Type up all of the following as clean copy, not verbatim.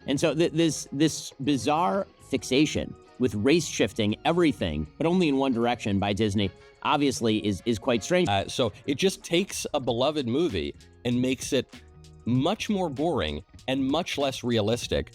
And so this bizarre fixation with race shifting everything, but only in one direction by Disney, obviously is quite strange. So it just takes a beloved movie and makes it much more boring and much less realistic,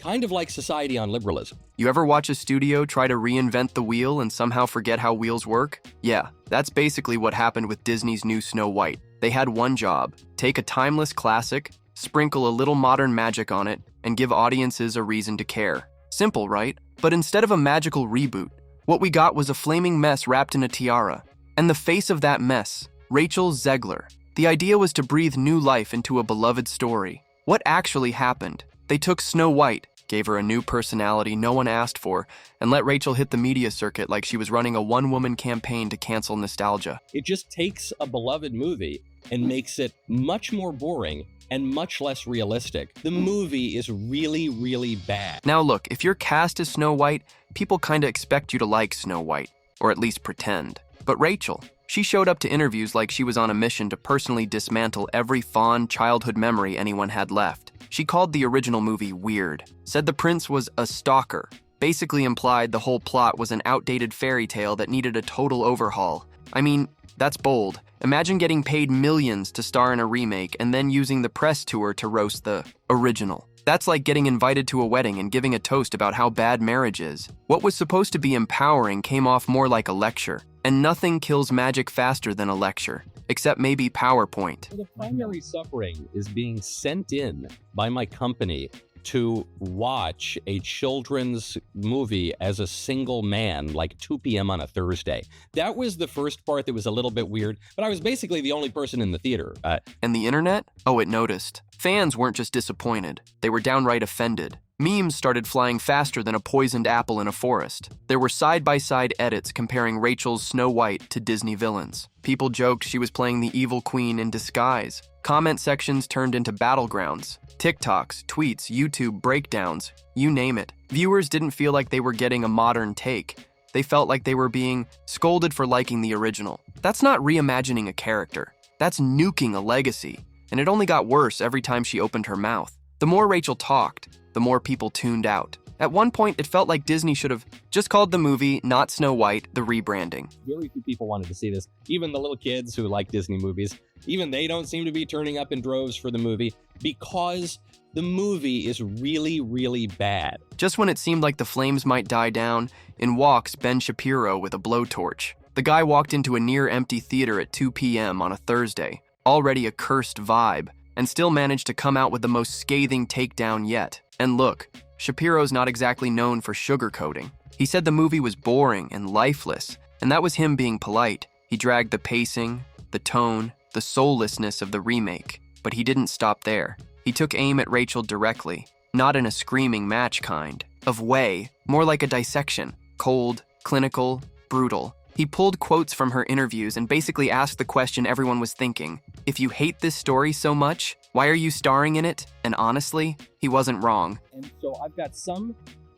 kind of like Society on Liberalism. You ever watch a studio try to reinvent the wheel and somehow forget how wheels work? Yeah, that's basically what happened with Disney's new Snow White. They had one job: take a timeless classic, sprinkle a little modern magic on it, and give audiences a reason to care. Simple, right? But instead of a magical reboot, what we got was a flaming mess wrapped in a tiara. And the face of that mess, Rachel Zegler. The idea was to breathe new life into a beloved story. What actually happened? They took Snow White, gave her a new personality no one asked for, and let Rachel hit the media circuit like she was running a one-woman campaign to cancel nostalgia. It just takes a beloved movie and makes it much more boring and much less realistic. The movie is really, really bad. Now look, if you're cast as Snow White, people kinda expect you to like Snow White, or at least pretend. But Rachel, she showed up to interviews like she was on a mission to personally dismantle every fond childhood memory anyone had left. She called the original movie weird, said the prince was a stalker, basically implied the whole plot was an outdated fairy tale that needed a total overhaul. I mean, that's bold. Imagine getting paid millions to star in a remake and then using the press tour to roast the original. That's like getting invited to a wedding and giving a toast about how bad marriage is. What was supposed to be empowering came off more like a lecture. And nothing kills magic faster than a lecture, except maybe PowerPoint. The primary suffering is being sent in by my company to watch a children's movie as a single man, like 2 p.m. on a Thursday. That was the first part that was a little bit weird, but I was basically the only person in the theater. And the internet? Oh, it noticed. Fans weren't just disappointed. They were downright offended. Memes started flying faster than a poisoned apple in a forest. There were side-by-side edits comparing Rachel's Snow White to Disney villains. People joked she was playing the evil queen in disguise. Comment sections turned into battlegrounds. TikToks, tweets, YouTube breakdowns, you name it. Viewers didn't feel like they were getting a modern take. They felt like they were being scolded for liking the original. That's not reimagining a character. That's nuking a legacy. And it only got worse every time she opened her mouth. The more Rachel talked, the more people tuned out. At one point, it felt like Disney should have just called the movie Not Snow White, the rebranding. Very few people wanted to see this. Even the little kids who like Disney movies, even they don't seem to be turning up in droves for the movie because the movie is really, really bad. Just when it seemed like the flames might die down, in walks Ben Shapiro with a blowtorch. The guy walked into a near-empty theater at 2 p.m. on a Thursday, already a cursed vibe, and still managed to come out with the most scathing takedown yet. And look, Shapiro's not exactly known for sugarcoating. He said the movie was boring and lifeless, and that was him being polite. He dragged the pacing, the tone, the soullessness of the remake, but he didn't stop there. He took aim at Rachel directly, not in a screaming match kind of way, more like a dissection, cold, clinical, brutal. He pulled quotes from her interviews and basically asked the question everyone was thinking. If you hate this story so much, why are you starring in it? And honestly, he wasn't wrong. And so I've got some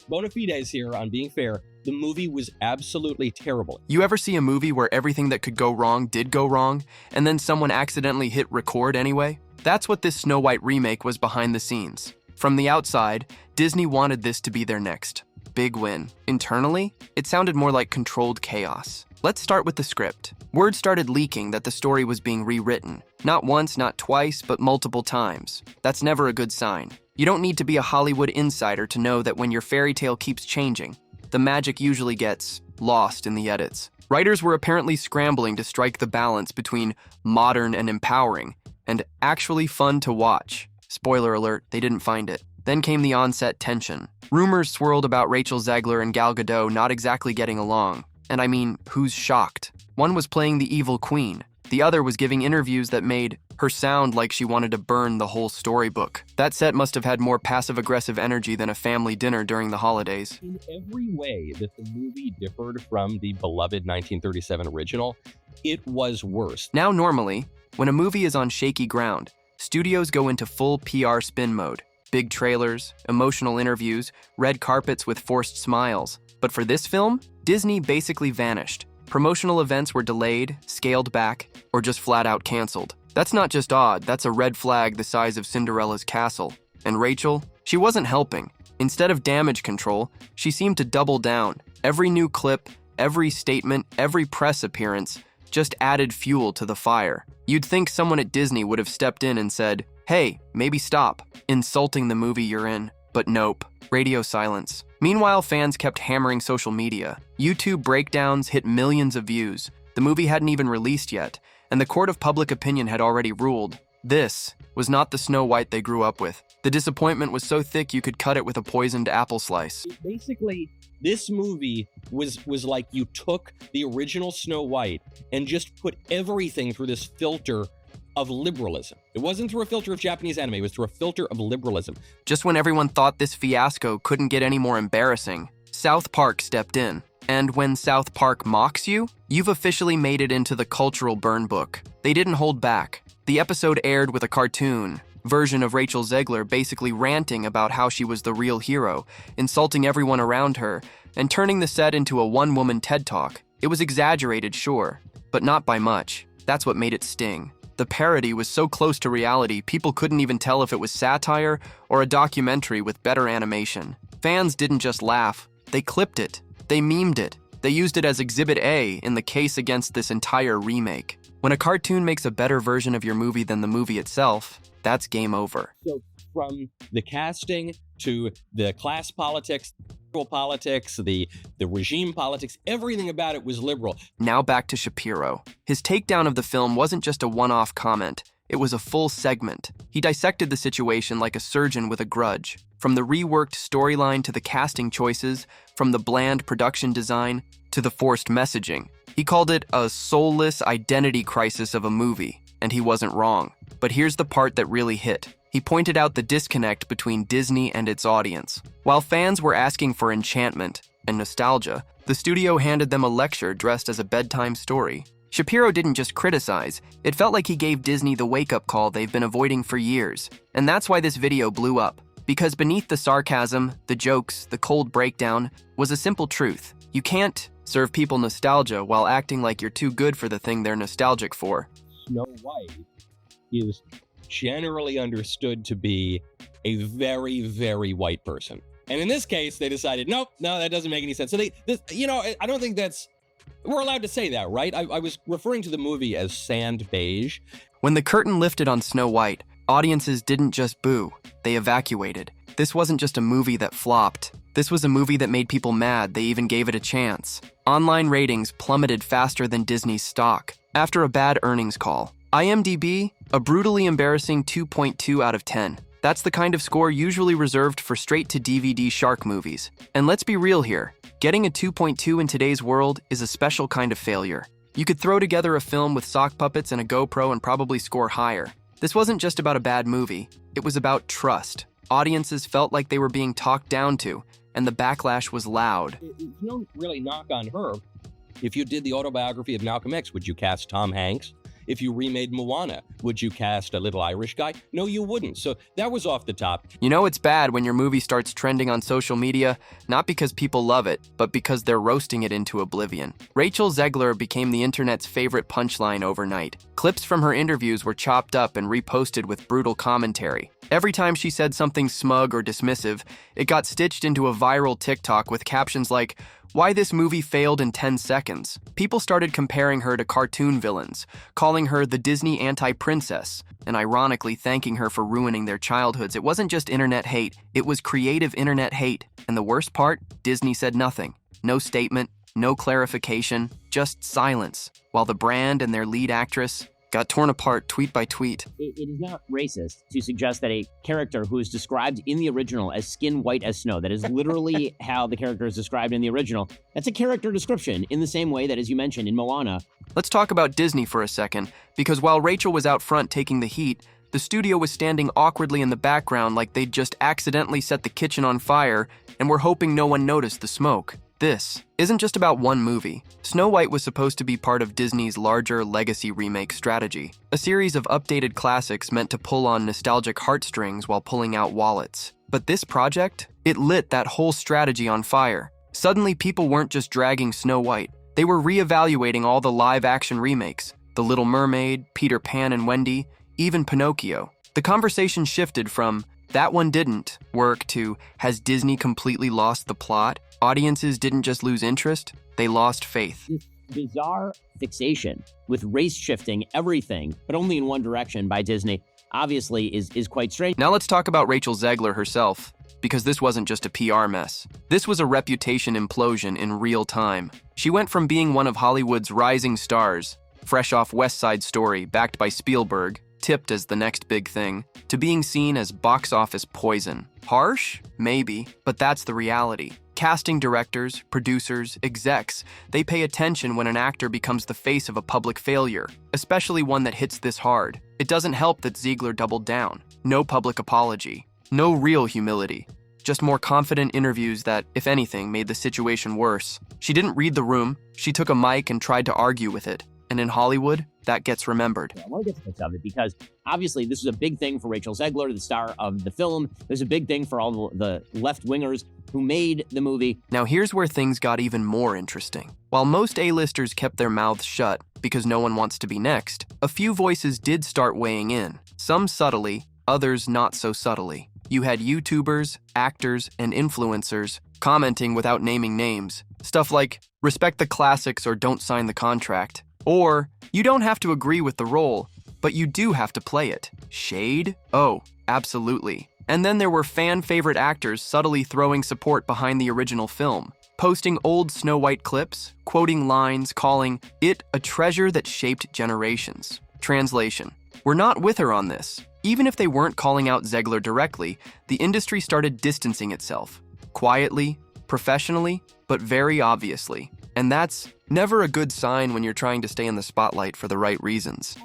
bona fides here on being fair. The movie was absolutely terrible. You ever see a movie where everything that could go wrong did go wrong, and then someone accidentally hit record anyway? That's what this Snow White remake was behind the scenes. From the outside, Disney wanted this to be their next big win. Internally, it sounded more like controlled chaos. Let's start with the script. Word started leaking that the story was being rewritten. Not once, not twice, but multiple times. That's never a good sign. You don't need to be a Hollywood insider to know that when your fairy tale keeps changing, the magic usually gets lost in the edits. Writers were apparently scrambling to strike the balance between modern and empowering, and actually fun to watch. Spoiler alert, they didn't find it. Then came the on-set tension. Rumors swirled about Rachel Zegler and Gal Gadot not exactly getting along. And I mean, who's shocked? One was playing the evil queen. The other was giving interviews that made her sound like she wanted to burn the whole storybook. That set must have had more passive-aggressive energy than a family dinner during the holidays. In every way that the movie differed from the beloved 1937 original, it was worse. Now normally, when a movie is on shaky ground, studios go into full PR spin mode. Big trailers, emotional interviews, red carpets with forced smiles. But for this film, Disney basically vanished. Promotional events were delayed, scaled back, or just flat out canceled. That's not just odd, that's a red flag the size of Cinderella's castle. And Rachel, She wasn't helping. Instead of damage control, she seemed to double down. Every new clip, every statement, every press appearance just added fuel to the fire. You'd think someone at Disney would have stepped in and said, "Hey, maybe stop insulting the movie you're in." But nope, radio silence. Meanwhile, fans kept hammering social media. YouTube breakdowns hit millions of views. The movie hadn't even released yet, and the court of public opinion had already ruled. This was not the Snow White they grew up with. The disappointment was so thick you could cut it with a poisoned apple slice. Basically, this movie was like you took the original Snow White and just put everything through this filter of liberalism. It wasn't through a filter of Japanese anime, it was through a filter of liberalism. Just when everyone thought this fiasco couldn't get any more embarrassing, South Park stepped in. And when South Park mocks you, you've officially made it into the cultural burn book. They didn't hold back. The episode aired with a cartoon version of Rachel Zegler basically ranting about how she was the real hero, insulting everyone around her, and turning the set into a one-woman TED Talk. It was exaggerated, sure, but not by much. That's what made it sting. The parody was so close to reality, people couldn't even tell if it was satire or a documentary with better animation. Fans didn't just laugh, they clipped it, they memed it, they used it as Exhibit A in the case against this entire remake. When a cartoon makes a better version of your movie than the movie itself, that's game over. So from the casting to the class politics, the regime politics, everything about it was liberal. Now back to Shapiro. His takedown of the film wasn't just a one-off comment. It was a full segment. He dissected the situation like a surgeon with a grudge. From the reworked storyline to the casting choices, from the bland production design to the forced messaging. He called it a soulless identity crisis of a movie, and he wasn't wrong. But here's the part that really hit. He pointed out the disconnect between Disney and its audience. While fans were asking for enchantment and nostalgia, the studio handed them a lecture dressed as a bedtime story. Shapiro didn't just criticize, it felt like he gave Disney the wake-up call they've been avoiding for years. And that's why this video blew up. Because beneath the sarcasm, the jokes, the cold breakdown, was a simple truth. You can't serve people nostalgia while acting like you're too good for the thing they're nostalgic for. Snow White is generally understood to be a very, very white person. And in this case, they decided, no, that doesn't make any sense. So I don't think we're allowed to say that, right? I was referring to the movie as sand beige. When the curtain lifted on Snow White, audiences didn't just boo, they evacuated. This wasn't just a movie that flopped. This was a movie that made people mad. They even gave it a chance. Online ratings plummeted faster than Disney's stock. After a bad earnings call, IMDb, a brutally embarrassing 2.2 out of 10. That's the kind of score usually reserved for straight-to-DVD shark movies. And let's be real here, getting a 2.2 in today's world is a special kind of failure. You could throw together a film with sock puppets and a GoPro and probably score higher. This wasn't just about a bad movie, it was about trust. Audiences felt like they were being talked down to, and the backlash was loud. It's no really knock on her. If you did the autobiography of Malcolm X, would you cast Tom Hanks? If you remade Moana, would you cast a little Irish guy? No, you wouldn't. So that was off the top. You know it's bad when your movie starts trending on social media, not because people love it, but because they're roasting it into oblivion. Rachel Zegler became the internet's favorite punchline overnight. Clips from her interviews were chopped up and reposted with brutal commentary. Every time she said something smug or dismissive, it got stitched into a viral TikTok with captions like, "Why this movie failed in 10 seconds. People started comparing her to cartoon villains, calling her the Disney anti-princess, and ironically thanking her for ruining their childhoods. It wasn't just internet hate, it was creative internet hate. And the worst part, Disney said nothing. No statement, no clarification, just silence, while the brand and their lead actress got torn apart tweet by tweet. It is not racist to suggest that a character who is described in the original as skin white as snow, that is literally how the character is described in the original, that's a character description in the same way that, as you mentioned, in Moana. Let's talk about Disney for a second, because while Rachel was out front taking the heat, the studio was standing awkwardly in the background like they'd just accidentally set the kitchen on fire and were hoping no one noticed the smoke. This isn't just about one movie. Snow White was supposed to be part of Disney's larger legacy remake strategy, a series of updated classics meant to pull on nostalgic heartstrings while pulling out wallets. But this project, it lit that whole strategy on fire. Suddenly, people weren't just dragging Snow White. They were reevaluating all the live-action remakes, The Little Mermaid, Peter Pan and Wendy, even Pinocchio. The conversation shifted from, That one didn't work to, has Disney completely lost the plot? Audiences didn't just lose interest, they lost faith. This bizarre fixation with race shifting everything, but only in one direction by Disney, obviously is quite strange. Now let's talk about Rachel Zegler herself, because this wasn't just a PR mess. This was a reputation implosion in real time. She went from being one of Hollywood's rising stars, fresh off West Side Story, backed by Spielberg, tipped as the next big thing, to being seen as box office poison. Harsh? Maybe, but that's the reality. Casting directors, producers, execs, they pay attention when an actor becomes the face of a public failure, especially one that hits this hard. It doesn't help that Ziegler doubled down. No public apology. No real humility. Just more confident interviews that, if anything, made the situation worse. She didn't read the room, she took a mic and tried to argue with it. And in Hollywood, that gets remembered. I want to get to bits of it because obviously this was a big thing for Rachel Zegler, the star of the film. It was a big thing for all the left-wingers who made the movie. Now here's where things got even more interesting. While most A-listers kept their mouths shut because no one wants to be next, a few voices did start weighing in. Some subtly, others not so subtly. You had YouTubers, actors, and influencers commenting without naming names. Stuff like, respect the classics or don't sign the contract. Or, you don't have to agree with the role, but you do have to play it. Shade? Oh, absolutely. And then there were fan-favorite actors subtly throwing support behind the original film, posting old Snow White clips, quoting lines, calling it a treasure that shaped generations. Translation: we're not with her on this. Even if they weren't calling out Zegler directly, the industry started distancing itself. Quietly, professionally, but very obviously. And that's never a good sign when you're trying to stay in the spotlight for the right reasons.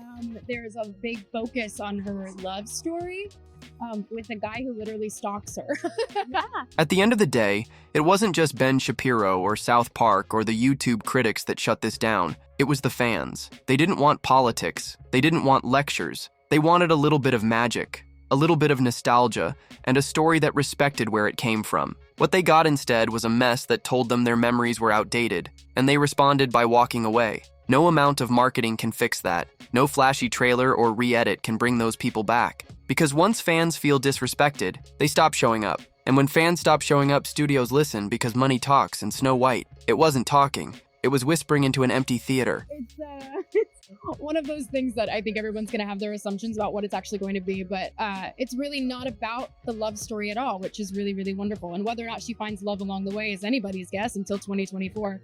There's a big focus on her love story with a guy who literally stalks her. At the end of the day, it wasn't just Ben Shapiro or South Park or the YouTube critics that shut this down. It was the fans. They didn't want politics. They didn't want lectures. They wanted a little bit of magic, a little bit of nostalgia, and a story that respected where it came from. What they got instead was a mess that told them their memories were outdated, and they responded by walking away. No amount of marketing can fix that. No flashy trailer or re-edit can bring those people back. Because once fans feel disrespected, they stop showing up. And when fans stop showing up, studios listen because money talks, and Snow White, it wasn't talking. It was whispering into an empty theater. It's one of those things that I think everyone's going to have their assumptions about what it's actually going to be, but it's really not about the love story at all, which is really, really wonderful. And whether or not she finds love along the way is anybody's guess until 2024.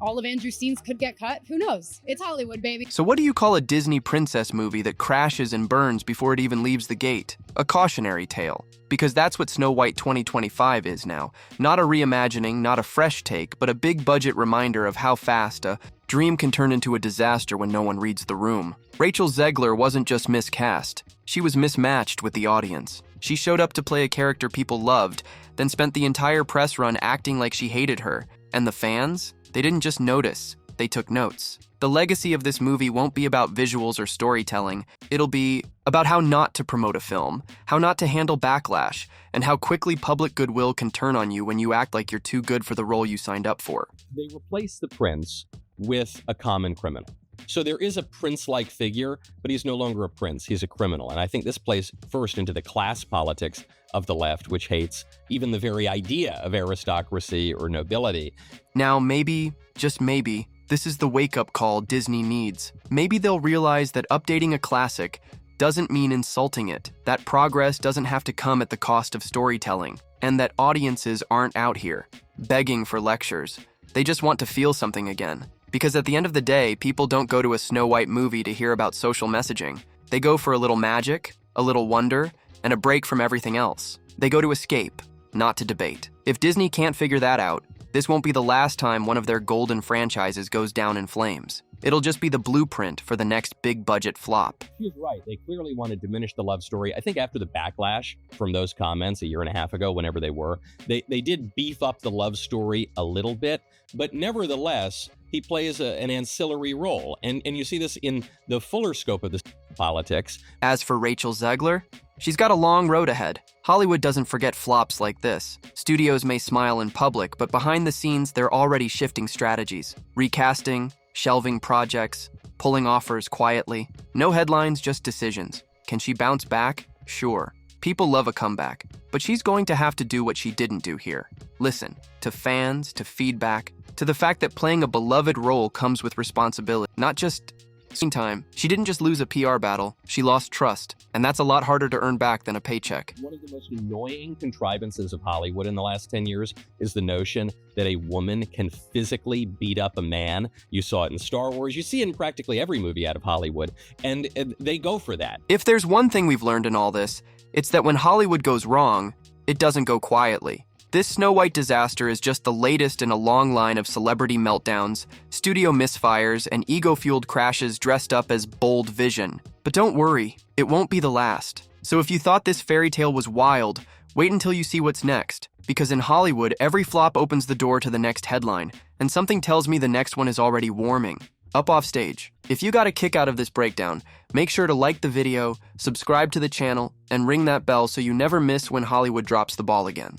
All of Andrew's scenes could get cut. Who knows? It's Hollywood, baby. So what do you call a Disney princess movie that crashes and burns before it even leaves the gate? A cautionary tale. Because that's what Snow White 2025 is now. Not a reimagining, not a fresh take, but a big budget reminder of how fast a dream can turn into a disaster when no one reads the room. Rachel Zegler wasn't just miscast. She was mismatched with the audience. She showed up to play a character people loved, then spent the entire press run acting like she hated her. And the fans? They didn't just notice, they took notes. The legacy of this movie won't be about visuals or storytelling. It'll be about how not to promote a film, how not to handle backlash, and how quickly public goodwill can turn on you when you act like you're too good for the role you signed up for. They replace the prince with a common criminal. So there is a prince-like figure, but he's no longer a prince, he's a criminal. And I think this plays first into the class politics of the left, which hates even the very idea of aristocracy or nobility. Now maybe, just maybe, this is the wake-up call Disney needs. Maybe they'll realize that updating a classic doesn't mean insulting it, that progress doesn't have to come at the cost of storytelling, and that audiences aren't out here begging for lectures. They just want to feel something again. Because at the end of the day, people don't go to a Snow White movie to hear about social messaging. They go for a little magic, a little wonder, and a break from everything else. They go to escape, not to debate. If Disney can't figure that out, this won't be the last time one of their golden franchises goes down in flames. It'll just be the blueprint for the next big budget flop. She's right. They clearly want to diminish the love story. I think after the backlash from those comments a year and a half ago, whenever they were, they did beef up the love story a little bit, but nevertheless, he plays an ancillary role. And you see this in the fuller scope of the politics. As for Rachel Zegler, she's got a long road ahead. Hollywood doesn't forget flops like this. Studios may smile in public, but behind the scenes, they're already shifting strategies. Recasting, shelving projects, pulling offers quietly. No headlines, just decisions. Can she bounce back? Sure. People love a comeback, but she's going to have to do what she didn't do here. Listen, to fans, to feedback, to the fact that playing a beloved role comes with responsibility, not just screen time. She didn't just lose a PR battle, she lost trust, and that's a lot harder to earn back than a paycheck. One of the most annoying contrivances of Hollywood in the last 10 years is the notion that a woman can physically beat up a man. You saw it in Star Wars, you see it in practically every movie out of Hollywood, and they go for that. If there's one thing we've learned in all this, it's that when Hollywood goes wrong, it doesn't go quietly. This Snow White disaster is just the latest in a long line of celebrity meltdowns, studio misfires, and ego-fueled crashes dressed up as bold vision. But don't worry, it won't be the last. So if you thought this fairy tale was wild, wait until you see what's next. Because in Hollywood, every flop opens the door to the next headline, and something tells me the next one is already warming. Up off stage. If you got a kick out of this breakdown, make sure to like the video, subscribe to the channel, and ring that bell so you never miss when Hollywood drops the ball again.